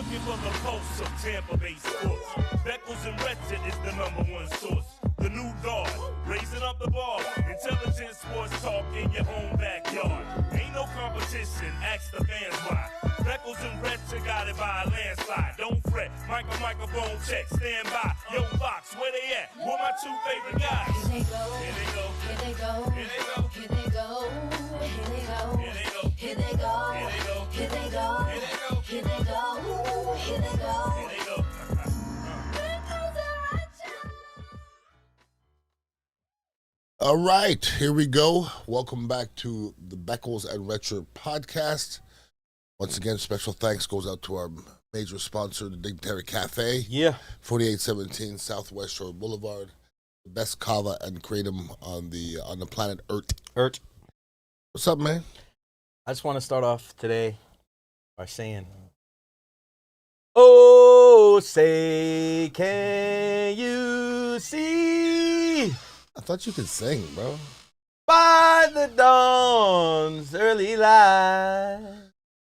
looking for the pulse of Tampa Bay sports. Beckles and Recher is the #1 source. The new guard, raising up the bar. Intelligent sports talk in your own backyard. Ain't no competition, ask the fans why. Beckles and Recher got it by a landslide. Don't fret, microphone check, stand by. Yo, Bucs, where they at? Who my two favorite guys? Here they go, Here they go, here they go, here they go, here they go, here they go, here they go, here they go, here they go, here they go, here they go, here they go, here they go. here they go. All right, here we go. Welcome back to the Beckles and Recher podcast. Once again, special thanks goes out to our major sponsor, the Dignitary Cafe. Yeah. 4817 Southwest Shore Boulevard. The best kava and kratom on the planet Earth. What's up, man? I just want to start off today by saying, oh, say, can you see I thought you could sing, bro. by the dawn's early light?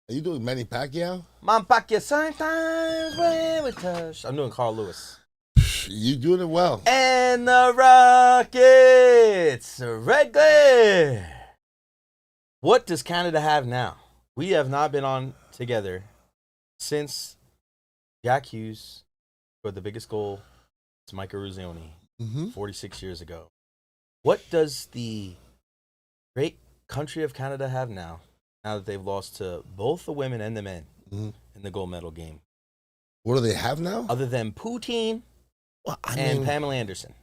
Are you doing Manny Pacquiao? My pocket sometimes when we touch. I'm doing Carl Lewis. You doing it well. And the Rockets, red glare. What does Canada have now? We have not been on together since Jack Hughes scored the biggest goal to Mike Eruzione 46 years ago. What does the great country of Canada have now that they've lost to both the women and the men in the gold medal game? What do they have now? Other than Poutine and Pamela Anderson.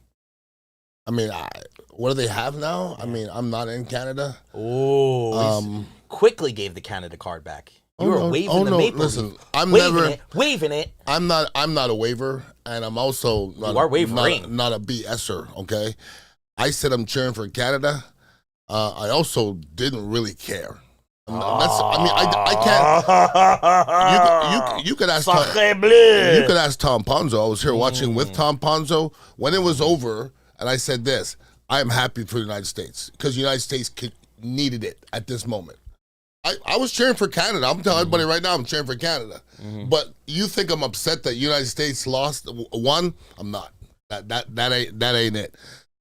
What do they have now? I'm not in Canada. Oh, quickly gave the Canada card back. You were waving the maple listen, leaf. I'm waving it. I'm not a waiver, and I'm also not, You are wavering. not a BSer, okay? I said I'm cheering for Canada. I also didn't really care. I can't. You could ask Tom, you could ask Tom Ponzo. I was here watching with Tom Ponzo when it was over, and I said this: I am happy for the United States because the United States needed it at this moment. I was cheering for Canada. I'm telling everybody right now, I'm cheering for Canada. But you think I'm upset that United States won? I'm not. That ain't it.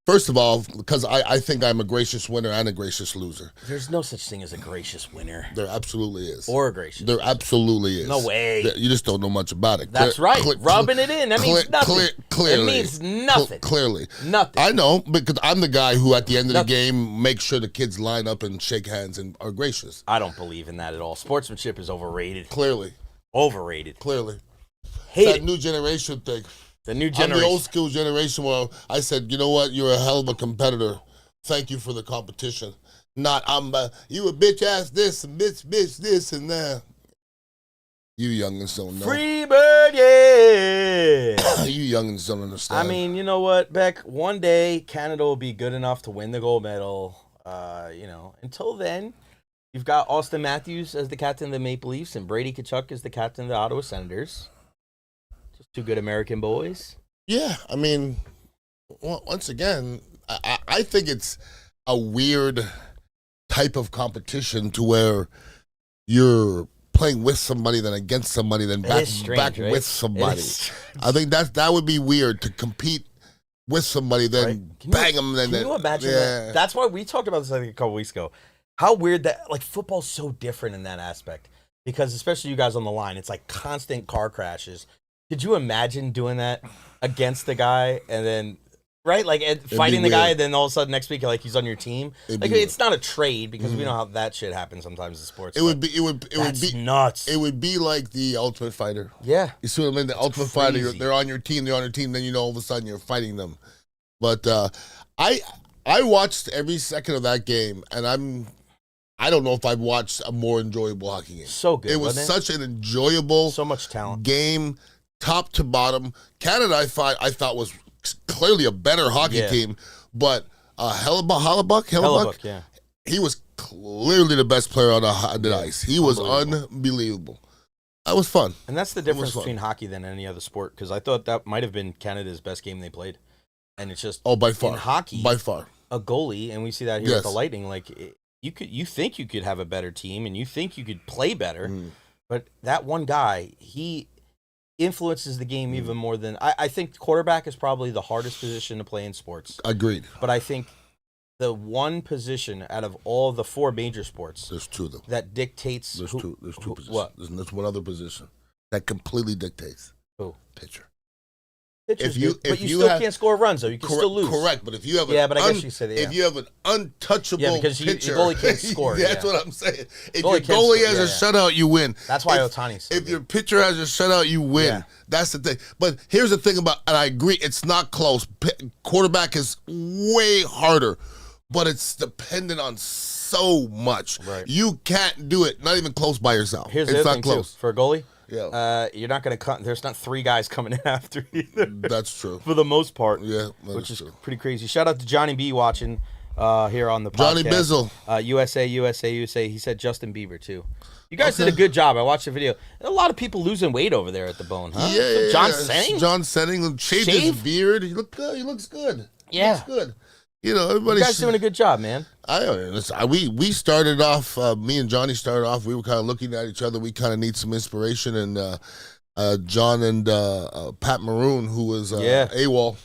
First of all, because I think I'm a gracious winner and a gracious loser. There's no such thing as a gracious winner. There absolutely is. Or a gracious. There absolutely is. No way. You just don't know much about it. That's right. Rubbing it in. That means nothing. Clearly. It means nothing. Clearly. Nothing. I know, because I'm the guy who, at the end of the game, makes sure the kids line up and shake hands and are gracious. I don't believe in that at all. Sportsmanship is overrated. Clearly. Overrated. Clearly. Hate that it. new generation thing. The new I'm generation. the old school generation where I said, you know what, you're a hell of a competitor. Thank you for the competition. Not, you a bitch ass this and bitch this and that. You youngins don't know. Free bird, yeah. You youngins don't understand. I mean, you know what, Beck? One day, Canada will be good enough to win the gold medal. Until then, you've got Austin Matthews as the captain of the Maple Leafs and Brady Tkachuk as the captain of the Ottawa Senators. Just two good American boys. Yeah, I mean, once again, I think it's a weird type of competition to where you're playing with somebody, then against somebody, then back right? with somebody. I think that would be weird to compete with somebody, then bang them. Then can you imagine that? That's why we talked about this I think a couple weeks ago. How weird that football's so different in that aspect, because especially you guys on the line, it's like constant car crashes. Could you imagine doing that against the guy and then, fighting the guy, and then all of a sudden next week, he's on your team? It's not a trade because we know how that shit happens sometimes in sports. It would be nuts. It would be like the Ultimate Fighter. Yeah. You see what I mean? The Ultimate Fighter, they're on your team, then all of a sudden you're fighting them. But I watched every second of that game, and I don't know if I've watched a more enjoyable hockey game. So good. It was such an enjoyable, so much talent game. Top to bottom. Canada, I thought was clearly a better hockey team, but Hellebuck, yeah. He was clearly the best player on the ice. He was unbelievable. That was fun. And that's the difference between hockey than any other sport, because I thought that might have been Canada's best game they played. And it's just by far. In hockey, by far. A goalie, and we see that here at the Lightning, you think you could have a better team and you think you could play better, but that one guy, he influences the game even more than I think quarterback is probably the hardest position to play in sports. Agreed. But I think the one position out of all the 4 major sports, there's 2 of them. That dictates. There's two positions. What? There's one other position that completely dictates. Who? Pitcher. But you still can't score runs though. You can still lose. Correct, but if you have but I guess you said if you have an untouchable because pitcher, your goalie can't score. That's what I'm saying. If goalie your goalie has a shutout, you win. That's why Ohtani's so If good. your pitcher has a shutout, you win. Yeah. That's the thing. But here's the thing about, and I agree, it's not close. Quarterback is way harder, but it's dependent on so much. Right. You can't do it, not even close by yourself. Here's it's the other not thing close. too. For a goalie, Yeah. you're not going to cut. There's not 3 guys coming in after either. That's true. For the most part. Yeah, which is true. pretty crazy. Shout out to Johnny B watching here on the podcast. Johnny Bizzle. USA. He said Justin Bieber too. You guys did a good job. I watched the video. A lot of people losing weight over there at the Bone, huh? Yeah, John Senning? John Senning shaved his beard. He looked good. He looks good. Yeah. He looks good. You know, everybody's You guys doing a good job, man. We started off. Me and Johnny started off. We were kind of looking at each other. We kind of need some inspiration, and John and Pat Maroon, who was AWOL,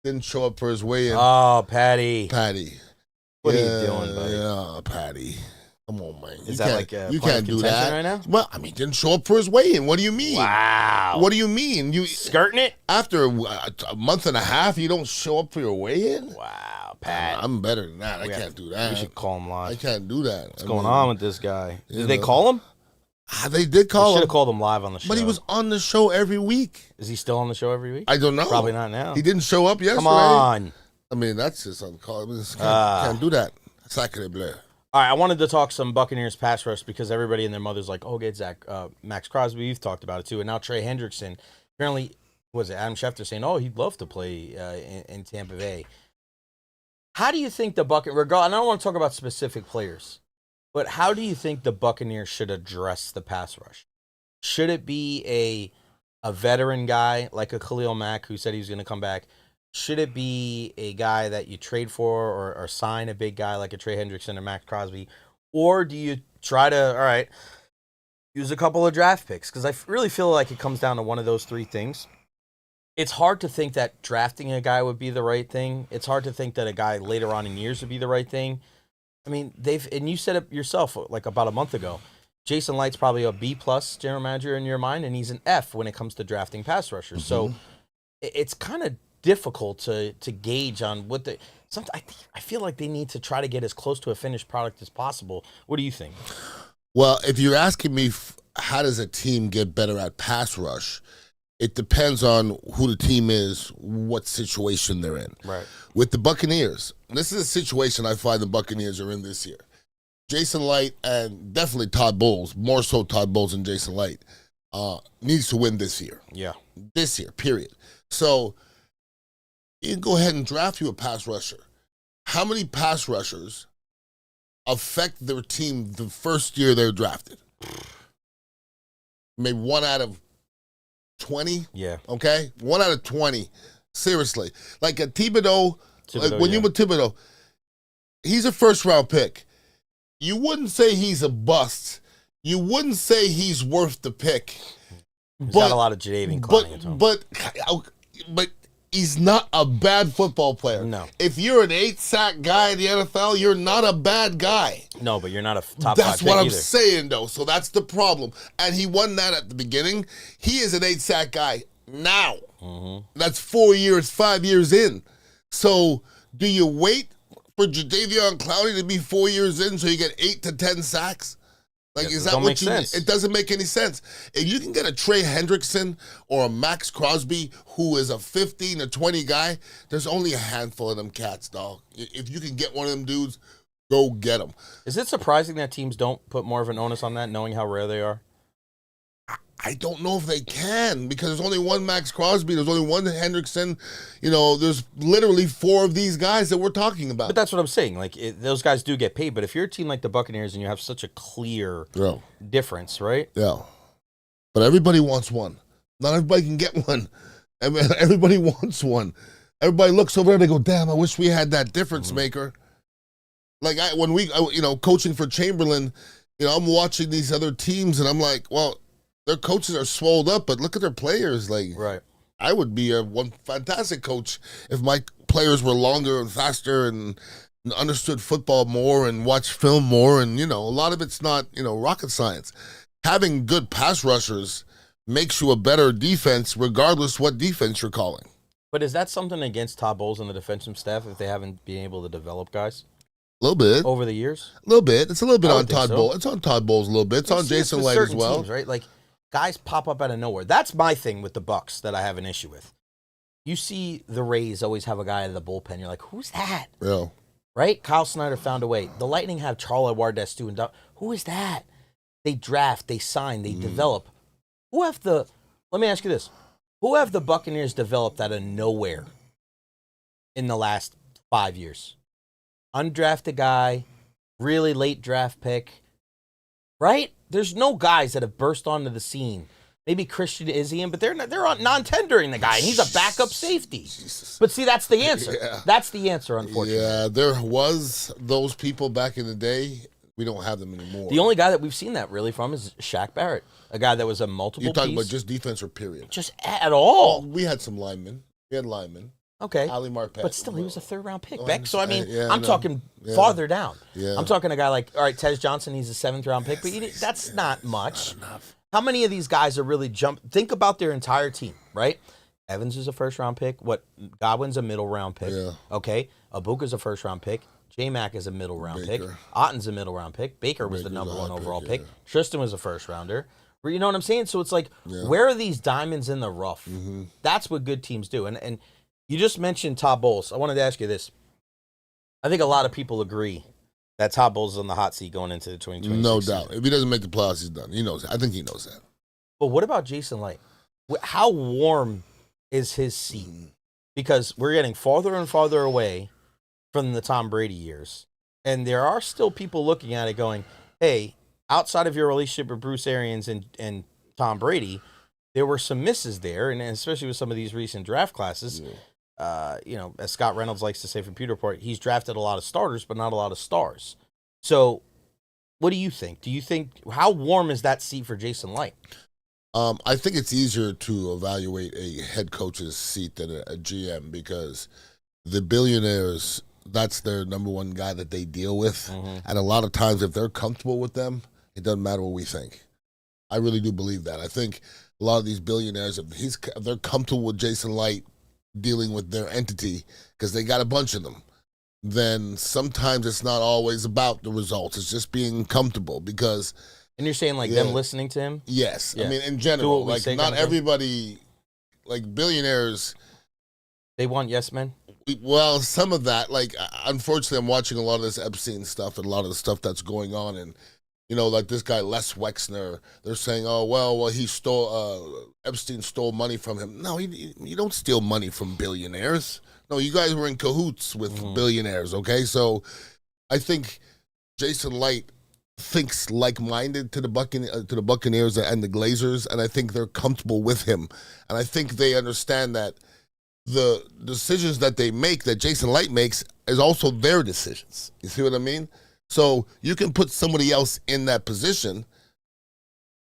didn't show up for his weigh-in. Oh, Patty. What are you doing, buddy? Yeah, Patty. Come on, man. Is that like you can't do that right now? Well, I mean, didn't show up for his weigh-in. What do you mean? Wow. What do you mean? You skirting it after a month and a half? You don't show up for your weigh-in? Wow, Pat. I'm better than that. I can't do that. We should call him live. I can't do that. What's going on with this guy? Did they call him? They did call him. Should have called him live on the show. But he was on the show every week. Is he still on the show every week? I don't know. Probably not now. He didn't show up yesterday. Come on. I mean, that's just uncalled. Can't do that. Sacre bleu. All right, I wanted to talk some Buccaneers pass rush because everybody and their mother's like, oh, get Zach. Max Crosby, you've talked about it too. And now Trey Hendrickson. Apparently, was it Adam Schefter saying, oh, he'd love to play in Tampa Bay. How do you think the Buccaneers, and I don't want to talk about specific players, but how do you think the Buccaneers should address the pass rush? Should it be a veteran guy like a Khalil Mack who said he was going to come back? Should it be a guy that you trade for or sign a big guy like a Trey Hendrickson or Max Crosby? Or do you try to, use a couple of draft picks? Because I really feel like it comes down to one of those 3 things. It's hard to think that drafting a guy would be the right thing. It's hard to think that a guy later on in years would be the right thing. I mean, and you said it yourself like about a month ago. Jason Light's probably a B+ general manager in your mind, and he's an F when it comes to drafting pass rushers. So it's kind of difficult to gauge on what I feel like they need to try to get as close to a finished product as possible. What do you think? Well, if you're asking me how does a team get better at pass rush, it depends on who the team is, what situation they're in. Right. With the Buccaneers, this is a situation I find the Buccaneers are in this year. Jason Light and definitely Todd Bowles, more so Todd Bowles than Jason Light, needs to win this year. Yeah. This year, period. So you can go ahead and draft you a pass rusher. How many pass rushers affect their team the first year they're drafted? Maybe 1 out of 20? Yeah. Okay? 1 out of 20. Seriously. Like a Thibodeau you with Thibodeau, he's a first-round pick. You wouldn't say he's a bust. You wouldn't say he's worth the pick. He's got a lot of Jadavian Clowney at home. But he's not a bad football player. No. If you're an 8-sack guy in the NFL, you're not a bad guy. No, but you're not a top 5 That's pick what I'm either. saying, though. So that's the problem. And he won that at the beginning. He is an 8-sack guy now. Mm-hmm. That's 4 years, 5 years in. So do you wait for Jadavion Clowney to be 4 years in so you get 8 to 10 sacks? Like, is that what you mean? It doesn't make any sense. If you can get a Trey Hendrickson or a Max Crosby who is a 15 to 20 guy, there's only a handful of them cats, dog. If you can get one of them dudes, go get them. Is it surprising that teams don't put more of an onus on that, knowing how rare they are? I don't know if they can because there's only one Max Crosby. There's only one Hendrickson. You know, there's literally 4 of these guys that we're talking about. But that's what I'm saying. Like, those guys do get paid. But if you're a team like the Buccaneers and you have such a clear difference, right? Yeah. But everybody wants one. Not everybody can get one. I mean, everybody wants one. Everybody looks over there and they go, damn, I wish we had that difference maker. Like, when coaching for Chamberlain, I'm watching these other teams and I'm like, well, their coaches are swolled up, but look at their players. Like, Right. I would be one fantastic coach if my players were longer and faster and understood football more and watched film more. And, a lot of it's not, rocket science. Having good pass rushers makes you a better defense regardless what defense you're calling. But is that something against Todd Bowles and the defensive staff if they haven't been able to develop guys? A little bit. Over the years? A little bit. It's a little bit I on would think Todd so. Bowles. It's on Todd Bowles a little bit. It's on Jason Light as well. Teams, right? Like, guys pop up out of nowhere. That's my thing with the Bucs that I have an issue with. You see the Rays always have a guy out of the bullpen. You're like, who's that? Yeah. Right? Kyle Snyder found a way. The Lightning have Charlie Wardess too. Who is that? They draft, they sign, they develop. Let me ask you this. Who have the Buccaneers developed out of nowhere in the last 5 years? Undrafted guy, really late draft pick, right? There's no guys that have burst onto the scene. Maybe Christian Izzy, but they're non-tendering the guy, and he's a backup safety. Jesus. But see, that's the answer. Yeah. That's the answer, unfortunately. Yeah, there was those people back in the day. We don't have them anymore. The only guy that we've seen that really from is Shaq Barrett, a guy that was a multiple You're talking piece. about just defense or period? Just at all. We had some linemen. We had linemen. Okay. Ali Marpet. But still, he was a third-round pick, Oh, Beck. So, I mean, yeah, I I'm know. talking Yeah. farther down. Yeah. I'm talking a guy like, all right, Tez Johnson, he's a seventh-round pick, but that's not much. How many of these guys are really Think about their entire team, right? Evans is a first-round pick. Godwin's a middle-round pick. Yeah. Okay. Abuka's a first-round pick. J-Mac is a middle-round pick. Baker. Otten's a middle-round pick. Baker was the Baker's number a high one pick, overall yeah. pick. Tristan was a first-rounder. You know what I'm saying? So it's like, Yeah. where are these diamonds in the rough? Mm-hmm. That's what good teams do. And you just mentioned Todd Bowles. I wanted to ask you this. I think a lot of people agree that Todd Bowles is on the hot seat going into the 2026 No season. doubt. If he doesn't make the playoffs, he's done. He knows. I think he knows that. But what about Jason Light? How warm is his seat? Because we're getting farther and farther away from the Tom Brady years. And there are still people looking at it going, hey, outside of your relationship with Bruce Arians and Tom Brady, there were some misses there, and especially with some of these recent draft classes. Yeah. As Scott Reynolds likes to say from Pewter Report, he's drafted a lot of starters, but not a lot of stars. So what do you think? How warm is that seat for Jason Light? I think it's easier to evaluate a head coach's seat than a GM because the billionaires, that's their number one guy that they deal with. Mm-hmm. And a lot of times, if they're comfortable with them, it doesn't matter what we think. I really do believe that. I think a lot of these billionaires, if they're comfortable with Jason Light dealing with their entity, because they got a bunch of them, then sometimes it's not always about the results. It's just being comfortable because... And you're saying, Yeah. them listening to him? Yes. Yeah. I mean, in Do general, what we like say not kind of thing? everybody, like billionaires, They want yes men? well, some of that, like, unfortunately, I'm watching a lot of this Epstein stuff and a lot of the stuff that's going on. And, like this guy, Les Wexner, they're saying, oh, well, he stole, Epstein stole money from him. No, you don't steal money from billionaires. No, you guys were in cahoots with billionaires, okay? So I think Jason Light thinks like-minded to the Buccaneers and the Glazers, and I think they're comfortable with him. And I think they understand that the decisions that they make, that Jason Light makes, is also their decisions. You see what I mean? So you can put somebody else in that position,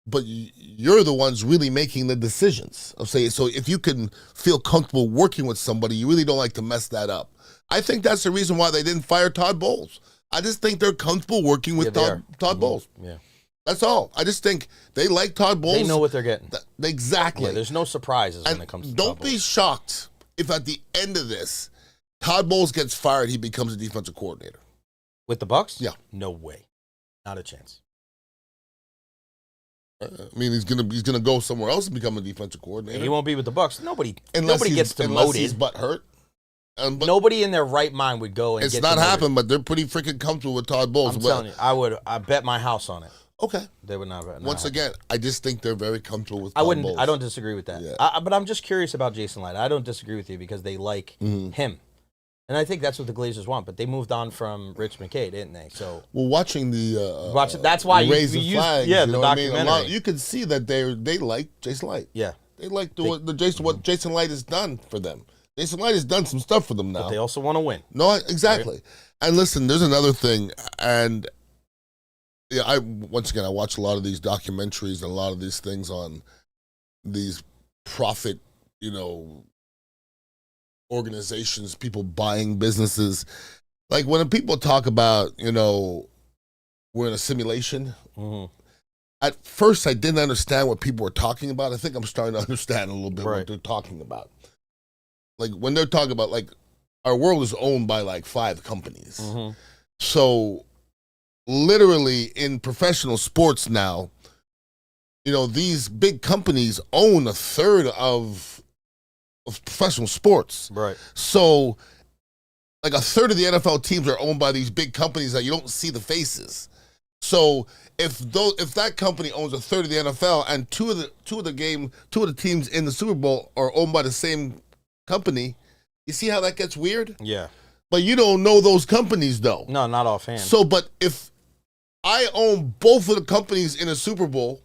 but you're the ones really making the decisions. So if you can feel comfortable working with somebody, you really don't like to mess that up. I think that's the reason why they didn't fire Todd Bowles. I just think they're comfortable working with Todd Bowles. Yeah. That's all. I just think they like Todd Bowles. They know what they're getting. Exactly. Yeah, there's no surprises when it comes to don't Todd be Bowles. shocked if at the end of this, Todd Bowles gets fired, he becomes a defensive coordinator. With the Bucs? Yeah. No way. Not a chance. I mean, he's gonna go somewhere else and become a defensive coordinator. He won't be with the Bucs. Nobody unless gets unless he's demoted. butt hurt. But Nobody in their right mind would go and it's get not demoted. happened, but they're pretty freaking comfortable with Todd Bowles. I'm telling you, I bet my house on it. Okay. They would not. Once again, I just think they're very comfortable with I Todd wouldn't. Bowles. I don't disagree with that. Yeah. But I'm just curious about Jason Light. I don't disagree with you because they like him, and I think that's what the Glazers want. But they moved on from Rich McKay, didn't they? So Well, watching the that's why you raise the used flags, the you know what I mean? documentary. You can see that they like Jason Light. Yeah, They like what Jason Light has done for them. Jason Light has done some stuff for them now. but they also want to win. No, exactly. Right? And listen, there's another thing, and yeah, I watch a lot of these documentaries and a lot of these things on these profit, organizations, people buying businesses. Like when people talk about, we're in a simulation. Mm-hmm. At first, I didn't understand what people were talking about. I think I'm starting to understand a little bit what they're talking about. Like when they're talking about, like, our world is owned by like 5 companies. Mm-hmm. So literally in professional sports now, these big companies own a third of professional sports. Right. So like a third of the NFL teams are owned by these big companies that you don't see the faces. So if that company owns a third of the NFL and two of the teams in the Super Bowl are owned by the same company, you see how that gets weird? Yeah. But you don't know those companies though. No, not offhand. So, but if I own both of the companies in a Super Bowl,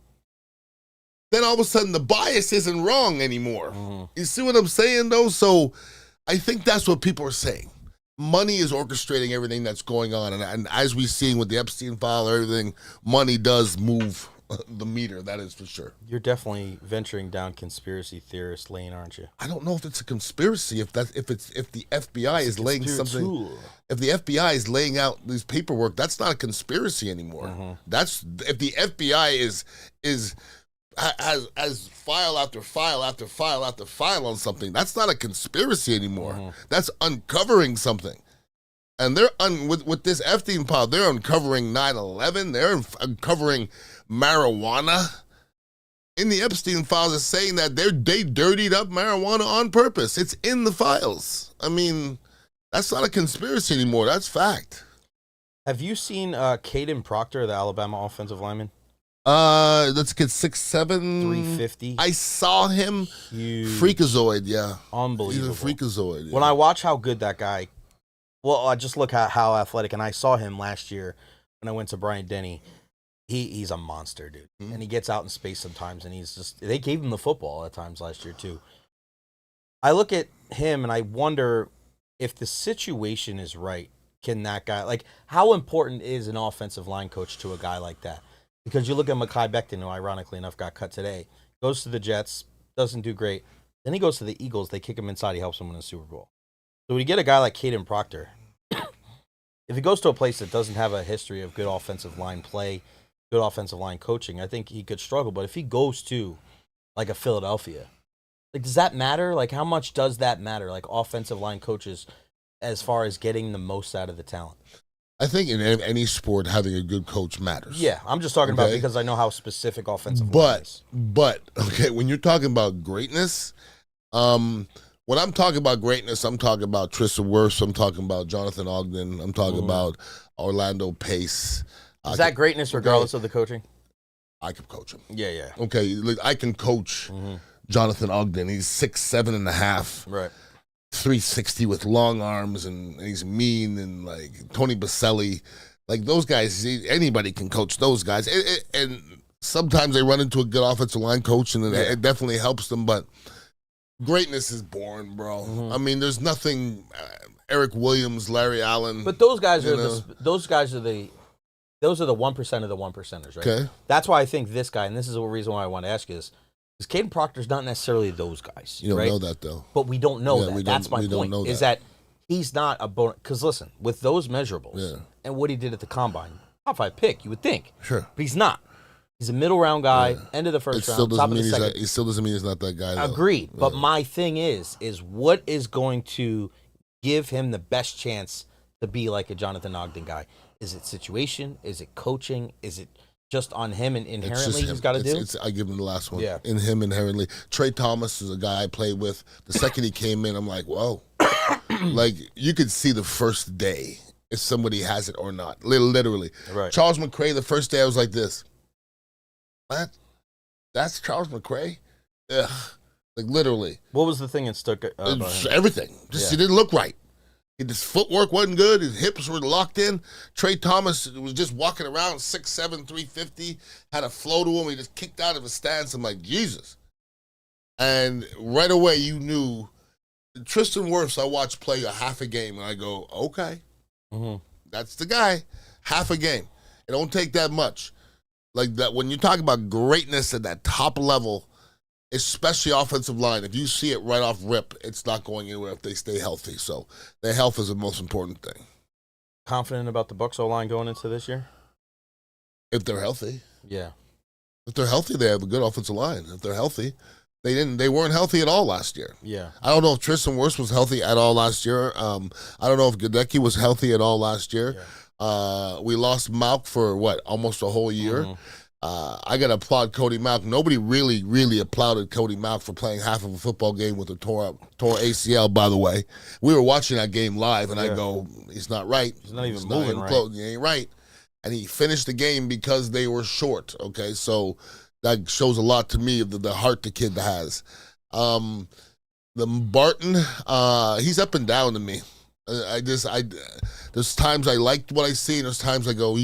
then all of a sudden the bias isn't wrong anymore. Mm-hmm. You see what I'm saying though? So I think that's what people are saying. Money is orchestrating everything that's going on. And as we've seen with the Epstein file, everything, money does move the meter. That is for sure. You're definitely venturing down conspiracy theorist lane, aren't you? I don't know if it's a conspiracy. If the FBI is laying something, if the FBI is laying out this paperwork, that's not a conspiracy anymore. Mm-hmm. That's if the FBI has file after file after file after file on something. That's not a conspiracy anymore. Mm-hmm. That's uncovering something. And they're with this Epstein file, they're uncovering 9/11. They're uncovering marijuana. In the Epstein files, it's saying that they dirtied up marijuana on purpose. It's in the files. I mean, that's not a conspiracy anymore. That's fact. Have you seen Caden Proctor, the Alabama offensive lineman? Let's get 6'7", 350. I saw him. Huge. Freakazoid, yeah. Unbelievable. He's a freakazoid. Yeah. When I watch how good that guy, I just look at how athletic, and I saw him last year when I went to Bryant Denny. He's a monster, dude. Mm-hmm. And he gets out in space sometimes, and they gave him the football at times last year too. I look at him and I wonder if the situation is right. Can that guy, like, how important is an offensive line coach to a guy like that? Because you look at Mekhi Becton, who ironically enough got cut today, goes to the Jets, doesn't do great. Then he goes to the Eagles. They kick him inside. He helps them win a Super Bowl. So when you get a guy like Caden Proctor, if he goes to a place that doesn't have a history of good offensive line play, good offensive line coaching, I think he could struggle. But if he goes to like a Philadelphia, like, does that matter? Like, how much does that matter? Like, offensive line coaches, as far as getting the most out of the talent. I think in any sport, having a good coach matters. Yeah, I'm just talking about because I know how specific offensive line is. But, okay, when you're talking about greatness, when I'm talking about greatness, I'm talking about Tristan Wirfs, I'm talking about Jonathan Ogden, I'm talking about Orlando Pace. Is that greatness regardless of the coaching? I can coach him. Yeah, yeah. Okay, like, I can coach Jonathan Ogden. He's 6'7.5". Right. 360 with long arms, and he's mean, and like Tony Baselli, like those guys, anybody can coach those guys. And sometimes they run into a good offensive line coach, and it definitely helps them. But greatness is born, bro. Mm-hmm. I mean, there's nothing. Eric Williams, Larry Allen, but those guys are the 1% of the 1%ers, right? Okay. That's why I think this guy, and this is the reason why I want to ask you this. Because Caden Proctor's not necessarily those guys. You don't know that, though. But we don't know that. That's my point. Is that he's not a bonus. Because listen, with those measurables and what he did at the combine, top 5 pick, you would think. Sure. But he's not. He's a middle round guy, end of the first round, top of the second. It still doesn't mean he's not that guy, though. Agreed. Yeah. But my thing is what is going to give him the best chance to be like a Jonathan Ogden guy? Is it situation? Is it coaching? Is it just on him and inherently he's got to do? I give him the last one. Yeah. In him inherently. Trey Thomas is a guy I played with. The second he came in, I'm like, whoa. Like, you could see the first day if somebody has it or not. Literally. Right. Charles McCray, the first day I was like this. What? That's Charles McCray? Ugh. Like, literally. What was the thing that stuck about him? Everything. He didn't look right. His footwork wasn't good. His hips were locked in. Trey Thomas was just walking around 6'7", 350, had a flow to him. He just kicked out of his stance. I'm like, Jesus. And right away you knew. Tristan Wirfs, I watched play a half a game, and I go, okay, that's the guy. Half a game. It don't take that much. Like that, when you talk about greatness at that top level, especially offensive line, if you see it right off rip, it's not going anywhere if they stay healthy. So their health is the most important thing. Confident about the Bucs O-line going into this year? If they're healthy. Yeah. If they're healthy, they have a good offensive line. If they're healthy, they weren't healthy at all last year. Yeah. I don't know if Tristan Wirfs was healthy at all last year. I don't know if Gadecki was healthy at all last year. Yeah. We lost Malk for almost a whole year. Mm-hmm. I got to applaud Cody Malk. Nobody really applauded Cody Malk for playing half of a football game with a tore ACL, by the way. We were watching that game live, and I go, he's not right. He's not even moving right. He ain't right. And he finished the game because they were short, okay? So that shows a lot to me of the heart the kid has. The Barton, he's up and down to me. There's times I liked what I see, and there's times I go,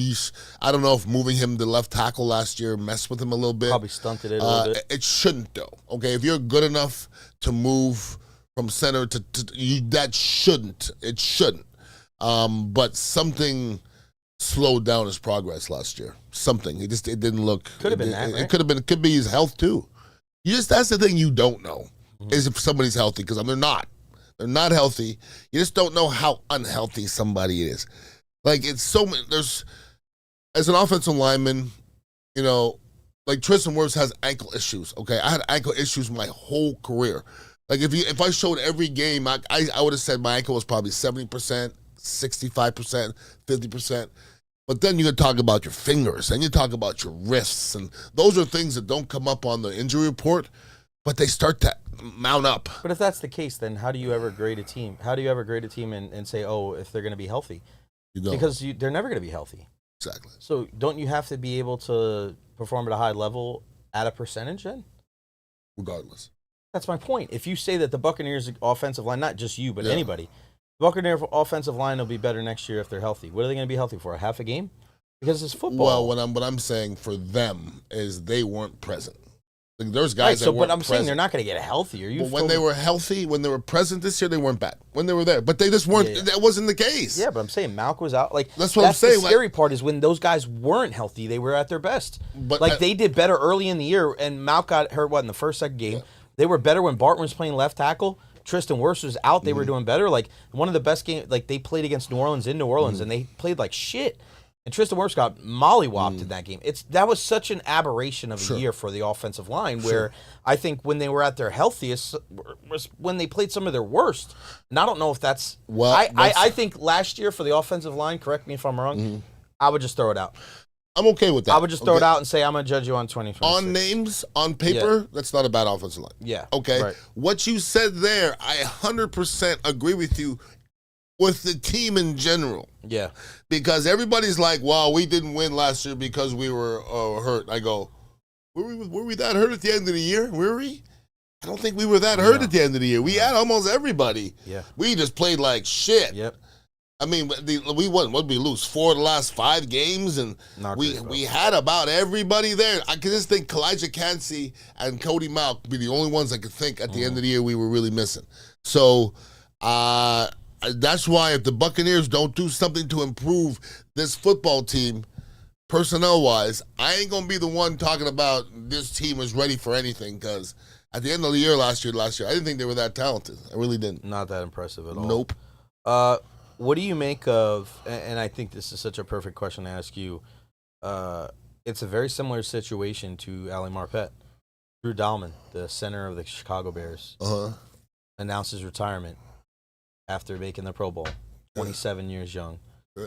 I don't know if moving him to left tackle last year messed with him a little bit. Probably stunted it a little bit. It shouldn't, though. Okay, if you're good enough to move from center to that shouldn't. It shouldn't. But something slowed down his progress last year. Something. It didn't look. Could have been that. Right? It could have been. It could be his health too. That's the thing you don't know is if somebody's healthy, because they're not. They're not healthy. You just don't know how unhealthy somebody is. Like, it's so many. There's, as an offensive lineman, like Tristan Wirfs has ankle issues. Okay, I had ankle issues my whole career. Like, if I showed every game, I would have said my ankle was probably 70%, 65%, 50%. But then you can talk about your fingers, and you talk about your wrists, and those are things that don't come up on the injury report, but they start to mount up. But if that's the case, then how do you ever grade a team? How do you ever grade a team and say, if they're going to be healthy? You don't. Because they're never going to be healthy. Exactly. So don't you have to be able to perform at a high level at a percentage then? Regardless. That's my point. If you say that the Buccaneers offensive line, not just you, but anybody, the Buccaneers offensive line will be better next year if they're healthy. What are they going to be healthy for? A half a game? Because it's football. Well, what I'm saying for them is they weren't present. Like, there's guys that weren't present. Saying they're not going to get healthier. But when they were healthy, when they were present this year, they weren't bad. When they were there. But they just weren't. Yeah. That wasn't the case. Yeah, but I'm saying Malk was out. Like, that's what I'm saying. The scary part is when those guys weren't healthy, they were at their best. But they did better early in the year, and Malk got hurt, in the second game. Yeah. They were better when Barton was playing left tackle. Tristan Wirfs was out. They were doing better. Like, one of the best games, like, they played against New Orleans in New Orleans, and they played like shit. And Tristan Wirfs got mollywopped in that game. That was such an aberration of a year for the offensive line, where I think when they were at their healthiest was when they played some of their worst. And I don't know if that's I think last year for the offensive line, correct me if I'm wrong, I would just throw it out. I'm okay with that. I would just throw it out and say I'm going to judge you on 2026. On names, on paper, that's not a bad offensive line. Yeah. Okay. Right. What you said there, I 100% agree with you with the team in general. Yeah. Because everybody's like, well, we didn't win last year because we were hurt. I go, were we that hurt at the end of the year? Were we? I don't think we were that hurt at the end of the year. We had almost everybody. Yeah. We just played like shit. Yep. I mean, we won. What did we lose? 4 of the last 5 games, and we had about everybody there. I can just think Kalijah Cansey and Cody Malk be the only ones I could think at the end of the year we were really missing. So that's why if the Buccaneers don't do something to improve this football team, personnel-wise, I ain't going to be the one talking about this team is ready for anything, because at the end of the year last year, I didn't think they were that talented. I really didn't. Not that impressive at all. Nope. What do you make of, and I think this is such a perfect question to ask you, it's a very similar situation to Ali Marpet. Drew Dalman, the center of the Chicago Bears, announced his retirement after making the Pro Bowl, 27 years young,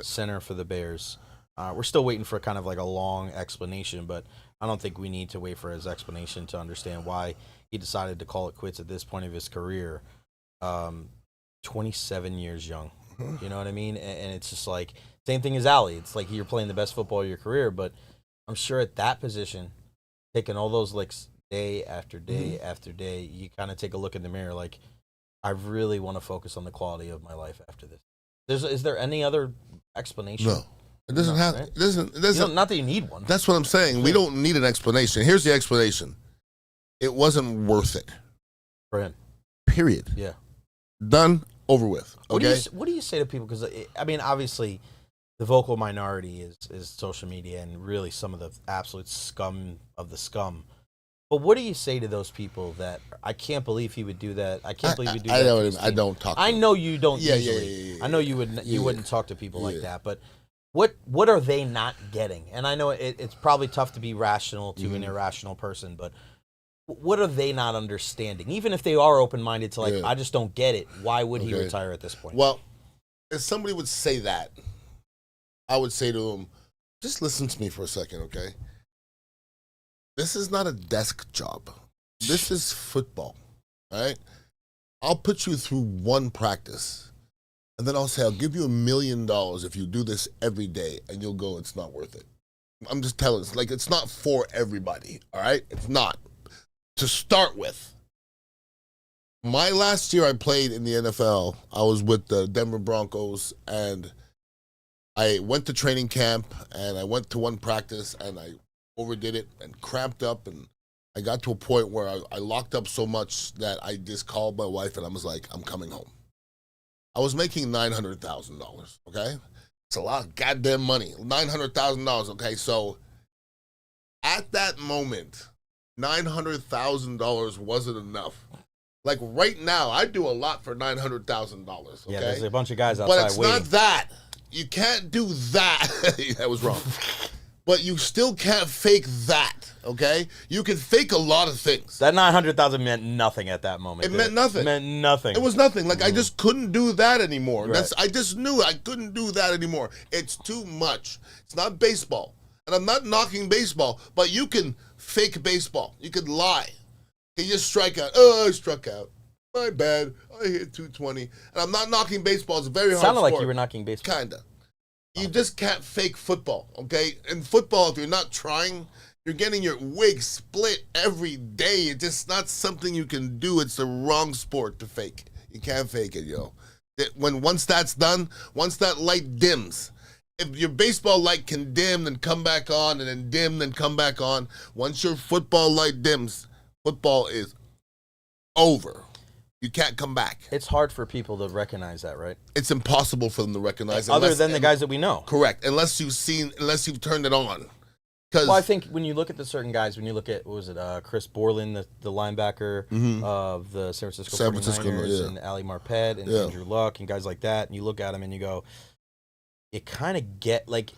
center for the Bears. We're still waiting for kind of like a long explanation, but I don't think we need to wait for his explanation to understand why he decided to call it quits at this point of his career. 27 years young. You know what I mean? And it's just like, same thing as Ali. It's like you're playing the best football of your career, but I'm sure at that position, taking all those licks day after day after day, you kind of take a look in the mirror like, I really want to focus on the quality of my life after this. Is there any other explanation? No. It doesn't have. Right? It doesn't. Not that you need one. That's what I'm saying. We don't need an explanation. Here's the explanation. It wasn't worth it. For him. Period. Yeah. Done. Over with. Okay. What do you say to people? Because I mean, obviously, the vocal minority is social media and really some of the absolute scum of the scum. But what do you say to those people that I can't believe he would do that? I can't believe he'd do that. I know. I don't talk. I know you don't usually. I know you wouldn't talk to people like that. But what are they not getting? And I know it's probably tough to be rational to an irrational person, but what are they not understanding? Even if they are open minded to I just don't get it. Why would he retire at this point? Well, if somebody would say that, I would say to him, just listen to me for a second, okay? This is not a desk job. This is football, all right? I'll put you through one practice, and then I'll say, I'll give you $1 million if you do this every day, and you'll go, it's not worth it. I'm just telling you, it's not for everybody, all right? It's not. To start with, my last year I played in the NFL, I was with the Denver Broncos, and I went to training camp, and I went to one practice, and I overdid it and cramped up, and I got to a point where I locked up so much that I just called my wife and I was like, I'm coming home. I was making $900,000, okay? It's a lot of goddamn money, $900,000, okay? So at that moment, $900,000 wasn't enough. Like right now, I do a lot for $900,000, okay? Yeah, there's a bunch of guys outside But it's waiting. not that. You can't do that. That was wrong. But you still can't fake that, okay? You can fake a lot of things. That 900,000 meant nothing at that moment. It meant nothing. It meant nothing. It was nothing. I just couldn't do that anymore. Right. I just knew I couldn't do that anymore. It's too much. It's not baseball. And I'm not knocking baseball, but you can fake baseball. You could lie. You just strike out. Oh, I struck out. My bad. I hit 220. And I'm not knocking baseball. It's a very hard Sounded sport. like you were knocking baseball. Kinda. You just can't fake football, okay? In football, if you're not trying, you're getting your wig split every day. It's just not something you can do. It's the wrong sport to fake. You can't fake it, yo. Once that's done, once that light dims, if your baseball light can dim, then come back on, and then dim, then come back on. Once your football light dims, football is over. You can't come back. It's hard for people to recognize that, right? It's impossible for them to recognize. Other than the guys that we know. Correct. Unless you've turned it on. Well, I think when you look at the certain guys, when you look at, what was it, Chris Borland, the linebacker of the San Francisco 49ers, and Ali Marpet, and Andrew Luck, and guys like that, and you look at them and you go, you kind of get, Luke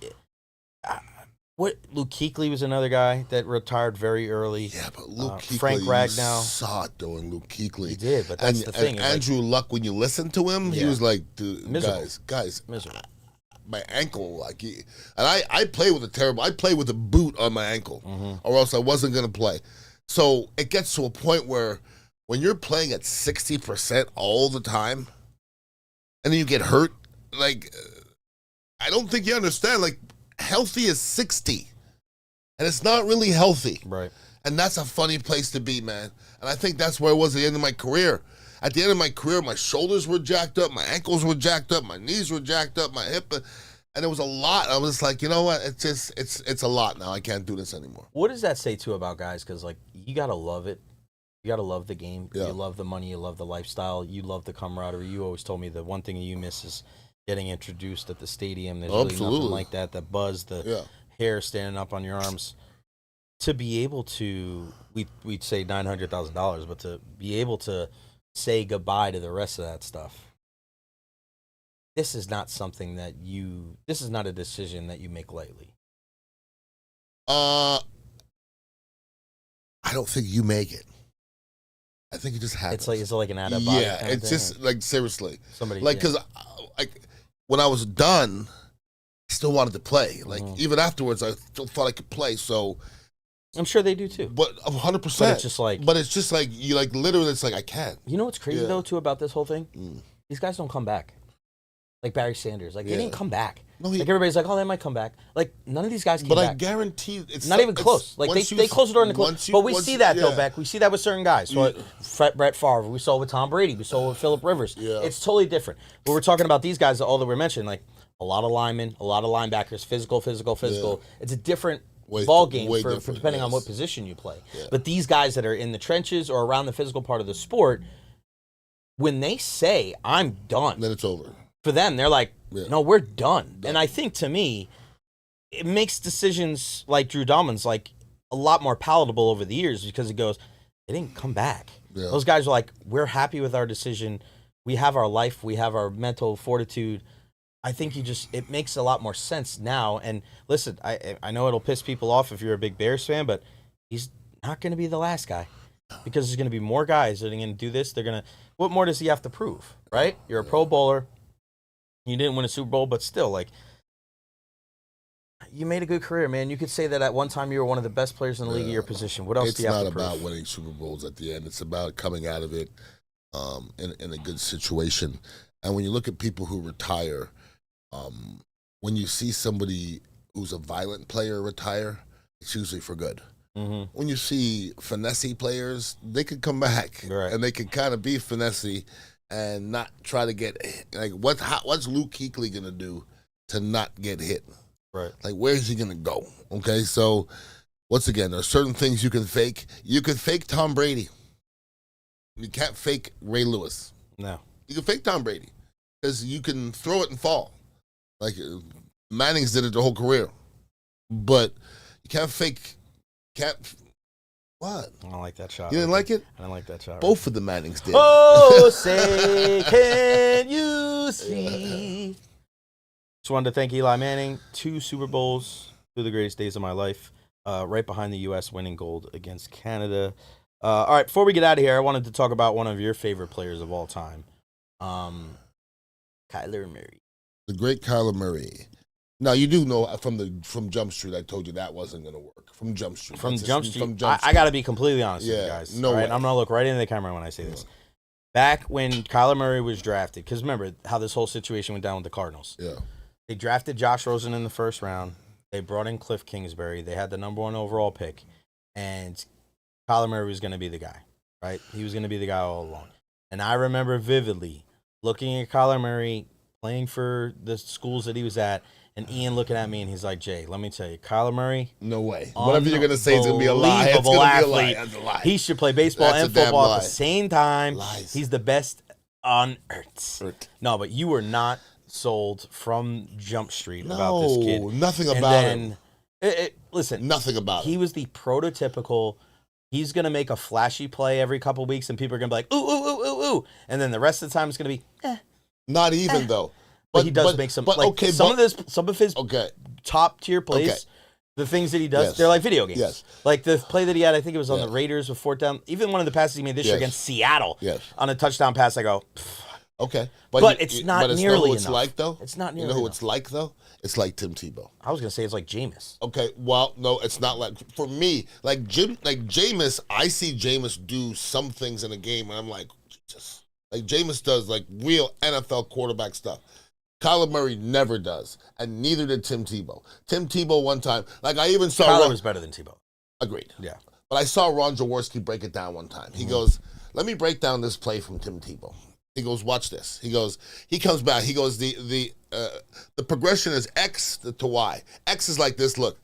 Kuechly was another guy that retired very early. Yeah, but Luke Kuechly, Frank Ragnow. You saw it though in Luke Kuechly. He did, but that's the thing. And Andrew Luck, when you listen to him, he was like, dude, guys, miserable. My ankle, I play with I play with a boot on my ankle, or else I wasn't gonna play. So it gets to a point where when you're playing at 60% all the time, and then you get hurt, I don't think you understand. Healthy is 60, and it's not really healthy. Right. And that's a funny place to be, man. And I think that's where I was at the end of my career. At the end of my career, my shoulders were jacked up, my ankles were jacked up, my knees were jacked up, my hip, and it was a lot. I was like, you know what? It's a lot now. I can't do this anymore. What does that say too about guys? Because you gotta love it. You gotta love the game. Yeah. You love the money. You love the lifestyle. You love the camaraderie. You always told me the one thing you miss is getting introduced at the stadium. There's really nothing like that. The buzz, the hair standing up on your arms. To be able to, we'd say $900,000, but to be able to say goodbye to the rest of that stuff. This is not something this is not a decision that you make lightly. I don't think you make it. I think it just happens. It's like an out-of-body Yeah, kind of it's thing. just seriously. Somebody, because when I was done, I still wanted to play. Even afterwards, I still thought I could play. So I'm sure they do too. But 100%. But it's just like you literally. It's like I can't. You know what's crazy though too about this whole thing? These guys don't come back. Like Barry Sanders, they didn't come back. No, everybody's like, oh, they might come back. None of these guys came back. But I guarantee it's not even close. They close the door in the close. But we see that though, Beck. We see that with certain guys. So Brett Favre, we saw with Tom Brady, we saw with Phillip Rivers. Yeah. It's totally different. But we're talking about these guys, all that we're mentioning, a lot of linemen, a lot of linebackers, physical. Yeah. It's a different ball game for depending on what position you play. Yeah. But these guys that are in the trenches or around the physical part of the sport, when they say, I'm done. Then it's over. For them, they're like, Yeah. No, we're done. And I think, to me, it makes decisions like Drew Dalman's like a lot more palatable over the years because it goes, they didn't come back. Yeah. Those guys are like, we're happy with our decision. We have our life. We have our mental fortitude. I think it makes a lot more sense now. And listen, I know it'll piss people off if you're a big Bears fan, but he's not going to be the last guy because there's going to be more guys that are going to do this. What more does he have to prove, right? You're a Pro Bowler. You didn't win a Super Bowl, but still, like, you made a good career, man. You could say that at one time you were one of the best players in the league at your position. What else do you have to prove? It's not about winning Super Bowls at the end. It's about coming out of it in a good situation. And when you look at people who retire, when you see somebody who's a violent player retire, it's usually for good. Mm-hmm. When you see finesse players, they could come back, right, and they could kind of be finesse and not try to get, like, what's Luke Kuechly going to do to not get hit? Right. Like, where is he going to go? Okay, so once again, there are certain things you can fake. You can fake Tom Brady. You can't fake Ray Lewis. No. You can fake Tom Brady because you can throw it and fall. Like, Manning's did it their whole career. But you can't fake, what? I don't like that shot. You didn't like it? I don't like that shot. Both of the Mannings did. Oh, say, can you see? Just wanted to thank Eli Manning. 2 Super Bowls, 2 of the greatest days of my life. Right behind the U.S. winning gold against Canada. All right, before we get out of here, I wanted to talk about one of your favorite players of all time, Kyler Murray. The great Kyler Murray. Now, you do know from Jump Street, I told you that wasn't going to work. From Jump Street. From Jump Street. I got to be completely honest with you guys. No way. I'm going to look right into the camera when I say this. Back when Kyler Murray was drafted, because remember how this whole situation went down with the Cardinals. Yeah. They drafted Josh Rosen in the first round. They brought in Cliff Kingsbury. They had the number 1 overall pick. And Kyler Murray was going to be the guy, right? He was going to be the guy all along. And I remember vividly looking at Kyler Murray playing for the schools that he was at, and Ian looking at me, and he's like, Jay, let me tell you, Kyler Murray. No way. Whatever you're going to say is going to be a lie. It's going to be a lie. That's a lie. He should play baseball and football at the same time. Lies. He's the best on earth. No, but you were not sold from Jump Street about this kid. Nothing about him. Listen. Nothing about him. He was the prototypical, he's going to make a flashy play every couple of weeks, and people are going to be like, ooh, ooh, ooh, ooh, ooh. And then the rest of the time it's going to be, Not even, though. But he does make some, some of his top tier plays, the things that he does, they're like video games. Yes. Like the play that he had, I think it was on the Raiders with 4th down. Even one of the passes he made this year against Seattle on a touchdown pass, I go, okay. But it's not nearly enough. It's like, though? It's not nearly You know who enough. it's like, though? It's like Tim Tebow. I was going to say it's like Jameis. Okay, well, no, it's not like, for me, like Jameis, I see Jameis do some things in a game, and I'm like, Jesus. Like, Jameis does, like, real NFL quarterback stuff. Kyler Murray never does, and neither did Tim Tebow. Tim Tebow one time, like, I even saw... Kyler was better than Tebow. Agreed. Yeah. But I saw Ron Jaworski break it down one time. He goes, let me break down this play from Tim Tebow. He goes, watch this. He goes, he comes back. He goes, the progression is X to Y. X is like this, look.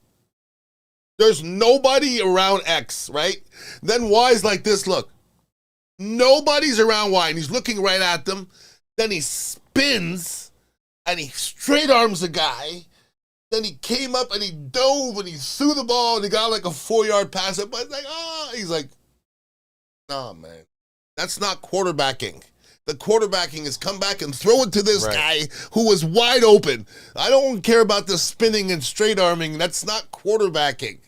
There's nobody around X, right? Then Y is like this, look. Nobody's around Y, and he's looking right at them. Then he spins, and he straight arms a guy. Then he came up, and he dove, and he threw the ball, and he got like a 4-yard pass. But it's like, he's like, nah, man. That's not quarterbacking. The quarterbacking is come back and throw it to this guy who was wide open. I don't care about the spinning and straight arming. That's not quarterbacking.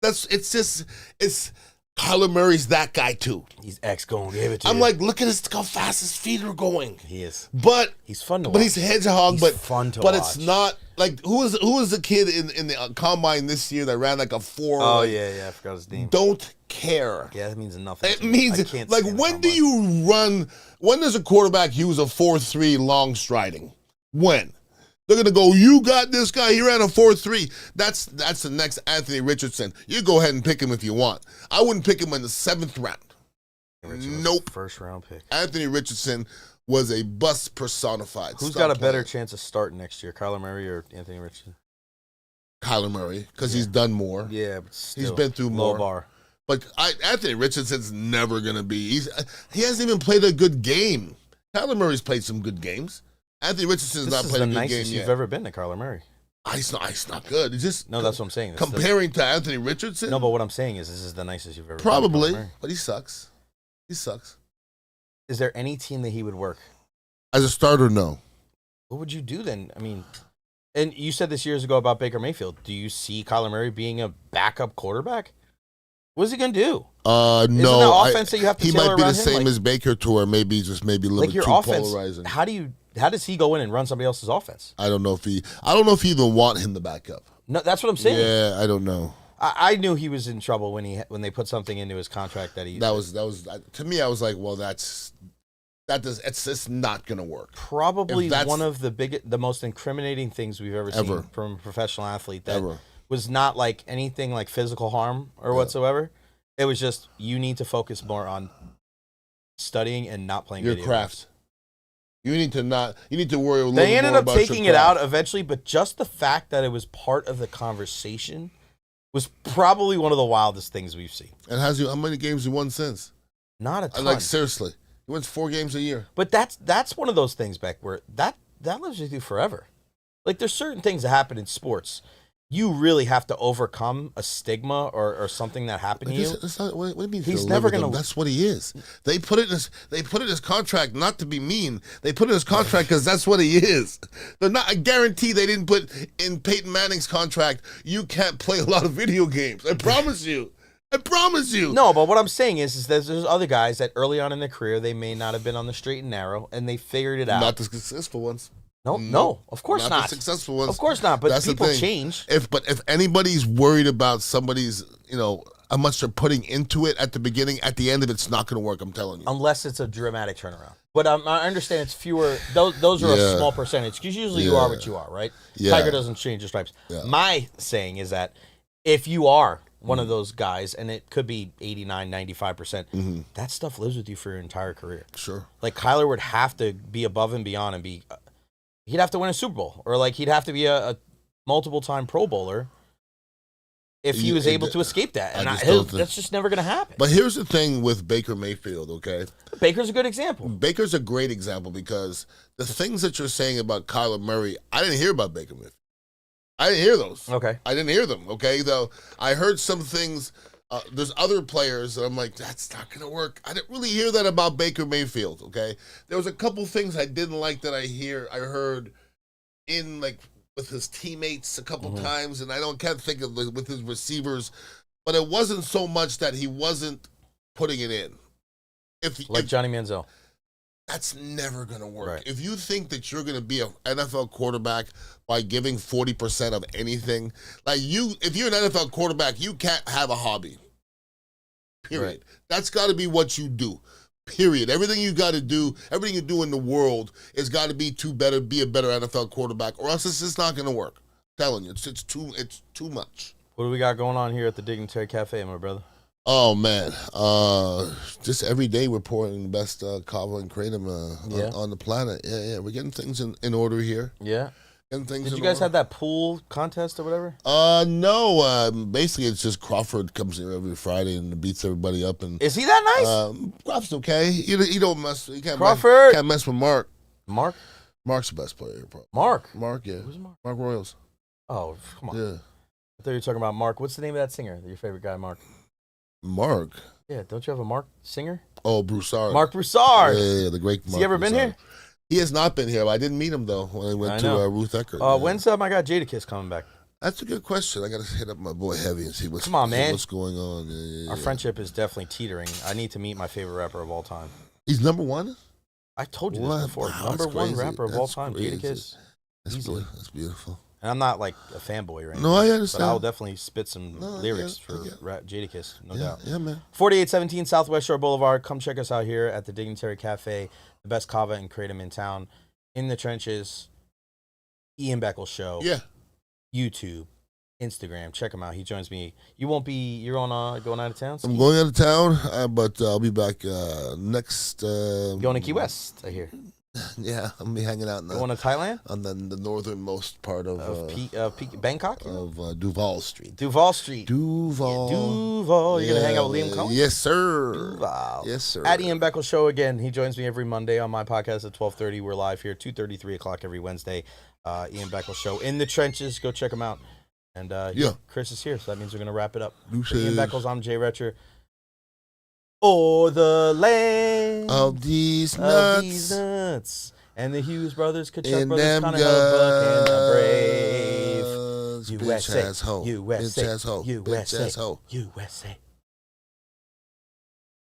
It's Kyler Murray's that guy too. He's going to give it to you. I'm like, look at how fast his feet are going. He is. But he's fun to watch. But he's a hedgehog. He's fun to watch. But it's not like who was the kid in the combine this year that ran like a 4? Oh yeah, I forgot his name. Don't care. Yeah, that means nothing. It means like when do you run? When does a quarterback use a 4.3 long striding? When? They're going to go, you got this guy, he ran a 4.3. That's the next Anthony Richardson. You go ahead and pick him if you want. I wouldn't pick him in the 7th round. Nope. First round pick. Anthony Richardson was a bust personified. Who's got a better chance of starting next year, Kyler Murray or Anthony Richardson? Kyler Murray, because he's done more. Yeah, but still, he's been through more. Low bar. But Anthony Richardson's never going to be. He hasn't even played a good game. Kyler Murray's played some good games. Anthony Richardson's This not is playing the a good game nicest yet. you've ever been to Kyler Murray. It's not good. It's just No, that's what I'm saying. comparing to Anthony Richardson. No, but what I'm saying is this is the nicest you've ever Probably, been to Kyler Murray. but he sucks. He sucks. Is there any team that he would work? As a starter, no. What would you do then? I mean, and you said this years ago about Baker Mayfield. Do you see Kyler Murray being a backup quarterback? What is he going to do? No. Isn't the offense that you have to he tailor might be the around him? same Like- as Baker to where maybe a little Like bit your too offense, polarizing. how does he go in and run somebody else's offense? I don't know if you even want him to back up. No, that's what I'm saying. Yeah, I don't know. I knew he was in trouble when they put something into his contract that was to me. I was like, well, it's just not gonna work. probably one of the most incriminating things we've ever seen Ever. from a professional athlete that Ever. was not like anything like physical harm or whatsoever. It was just you need to focus more on studying and not playing Your video craft. games. You need to worry a little They ended more up about your taking it out craft. eventually, but just the fact that it was part of the conversation was probably one of the wildest things we've seen. And how many games he won since? Not a ton. Like seriously, he wins 4 games a year. But that's one of those things, Beck, where that lives with you forever. Like there's certain things that happen in sports. You really have to overcome a stigma or something that happened to you. It's not, what do you mean? He's he'll never live with gonna- them? That's what he is. They put it in his contract not to be mean. They put it in his contract because that's what he is. They're not. I guarantee they didn't put in Peyton Manning's contract. You can't play a lot of video games. I promise you. I promise you. No, but what I'm saying is there's other guys that early on in their career they may not have been on the straight and narrow, and they figured it out. Not the successful ones. No, of course not. The successful ones. Of course not. But That's the people thing. change. If anybody's worried about somebody's, how much they're putting into it at the beginning, at the end of it's not going to work. I'm telling you. Unless it's a dramatic turnaround. But I understand it's fewer. Those are a small percentage because usually you are what you are, right? Yeah. Tiger doesn't change his stripes. Yeah. My saying is that if you are one of those guys, and it could be 89, 95%, that stuff lives with you for your entire career. Sure. Like Kyler would have to be above and beyond and be. He'd have to win a Super Bowl, or like he'd have to be a multiple-time Pro Bowler if he was able to escape that. And that's just never going to happen. But here's the thing with Baker Mayfield, okay? Baker's a good example. Baker's a great example because the things that you're saying about Kyler Murray, I didn't hear about Baker Mayfield. I didn't hear those. Okay. I didn't hear them, okay? Though I heard some things. There's other players that I'm like, that's not going to work. I didn't really hear that about Baker Mayfield, okay? There was a couple things I didn't like that I heard in, like, with his teammates a couple times, and can't think of with his receivers, but it wasn't so much that he wasn't putting it in. If Johnny Manziel. That's never going to work. Right. If you think that you're going to be an NFL quarterback by giving 40% of anything, if you're an NFL quarterback, you can't have a hobby. Period. Right. That's got to be what you do. Period. Everything you got to do, everything you do in the world has got to be be a better NFL quarterback, or else it's just not going to work. I'm telling you, it's too much. What do we got going on here at the Dignitary Cafe, my brother? Oh man, just every day we're pouring the best kava and kratom on the planet. Yeah, we're getting things in order here. Yeah. Getting things. Did you guys have that pool contest or whatever? No. Basically, it's just Crawford comes here every Friday and beats everybody up. And is he that nice? Crawford's okay. You don't mess. You can't Crawford can't mess with Mark. Mark. Mark's the best player here, probably. Mark, yeah. Who's Mark? Mark Royals. Oh, come on. Yeah. I thought you were talking about Mark. What's the name of that singer? Your favorite guy, Mark? Mark. Yeah, don't you have a Mark singer? Oh, Broussard. Mark Broussard. Yeah, the great Mark. Has he ever been here? He has not been here. I didn't meet him, though, when I went to Ruth Eckert. When's my guy Jadakiss coming back? That's a good question. I got to hit up my boy Heavy and see what's Come on, man. What's going on. Yeah. Our friendship is definitely teetering. I need to meet my favorite rapper of all time. He's number one? I told you this before. Wow, Number that's one crazy. rapper of all time, Crazy. Jadakiss. Easily. That's beautiful. And I'm not like a fanboy or anything. No, I understand. But I'll definitely spit some lyrics for I get it. Jadakiss, no Yeah, doubt. yeah, man. 4817 Southwest Shore Boulevard. Come check us out here at the Dignitary Cafe, the best kava and kratom in town. In the Trenches, Ian Beckles Show. Yeah. YouTube, Instagram. Check him out. He joins me. You're going out of town? I'm going out of town, but I'll be back next. Going to Key West, I hear. Yeah, I'm gonna be hanging out in Going to Thailand? on the northernmost part of Bangkok? of Duval Street. Duval Street. Duval. Duval. You're going to hang out with Liam Cohen? Yes, sir. Duval. Yes, sir. At Ian Beckles Show again. He joins me every Monday on my podcast at 12:30. We're live here, 2:30, 3 o'clock every Wednesday. Ian Beckles Show in the trenches. Go check him out. And Chris is here, so that means we're going to wrap it up. For Ian Beckles, I'm Jay Recher. Or the land of these nuts. And the Hughes brothers, Kachuk and brothers, them Connor Hubbuck, and the brave bitch ass hoe. USA, Bitch ass hoe. USA, Bitch ass hoe. USA.